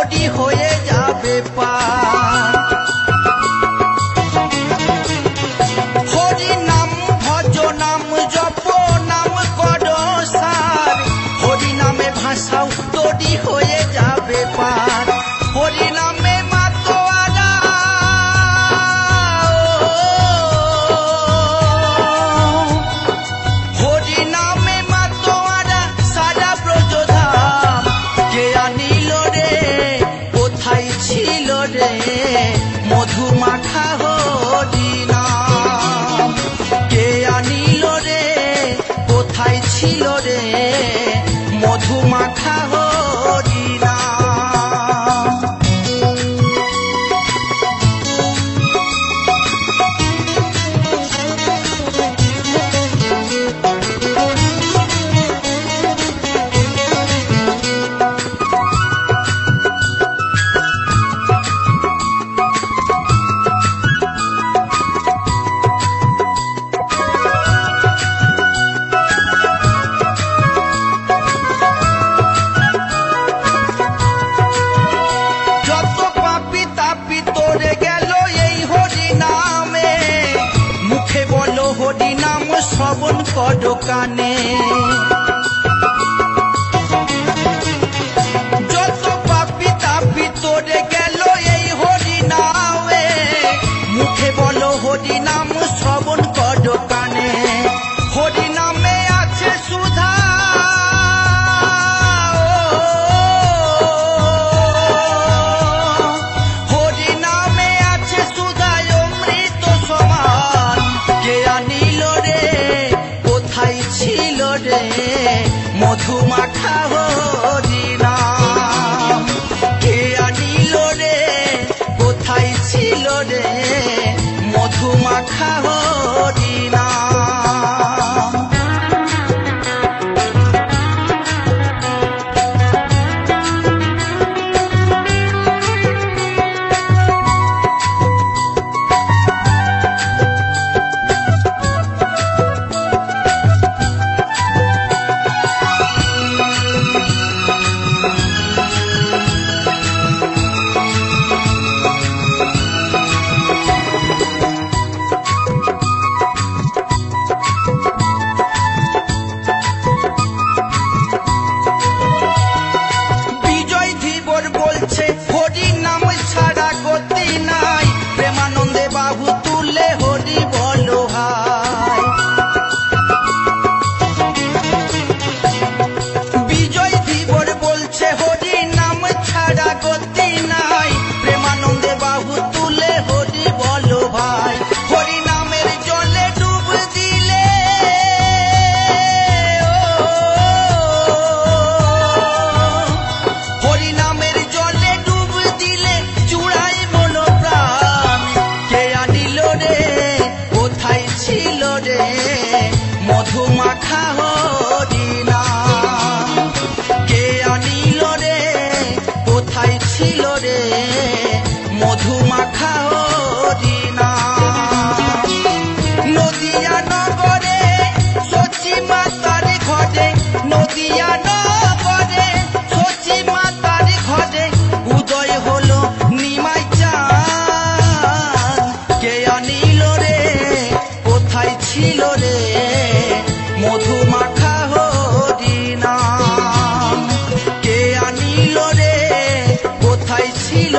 তোরই হয়ে যাবে পার। হরি নাম ভজ নাম জপ নাম কর সার, হরি নামে ভাসাও তোরই হয়ে যাবে পার। হরি নামে মাতোয়ারা হরি নামে মাতোয়ারা সারা ব্রজধাম কে আনিল রে, কোথায় ছিল রে মধু মাখা হরি নাম। কে আনিল রে, কোথায় ছিল রে মধু মাখা হরি নাম। যত পাপি তাপি তোরে গেল এই হরি নামে, মুখে বলো হরি নাম শ্রবণ করো কানে। যত পাপি তাপি তোরে গেল এই হরি নামে, মুখে বলো হরি নাম শ্রবণ করো কানে। হরি নামে আছে সুধা হরি নামে আছে সুধায় অমৃত সমান। কে আনিল রে, কোথায় ছিল রে মধু মাখা হরি নাম। কে আনিল রে, কোথায় ছিল রে মধু মাখা হরি নাম। বিজয় ধীবর বলছে হরি নাম ছাড়া গতি নাই, প্রেমানন্দে বাহু তুলে হরি বলো ভাই। বিজয় ধীবর বলছে হরি নাম ছাড়া গতি নাই, প্রেমানন্দে বাহু তুলে হরি বলো ভাই। হরি নামের জলে ডুব দিলে হরি নামের জলে ডুব দিলে চূড়াই মনো প্রাণ। কে আনিল রে, কোথায় ছিল রে মধু মাখা হরি নাম। কে আনিল রে, কোথায় ছিল রে মধু মাখা হরি নাম। নদিয়া নগরে সচি মাতার ঘরে, নদিয়া নগরে সচি মাতার ঘরে উদয় হলো নিমাই চাঁদ। কে আনিল রে, কোথায় ছিল রে মধু মাখা হরি নাম। কে আনিল রে, কোথায় ছিল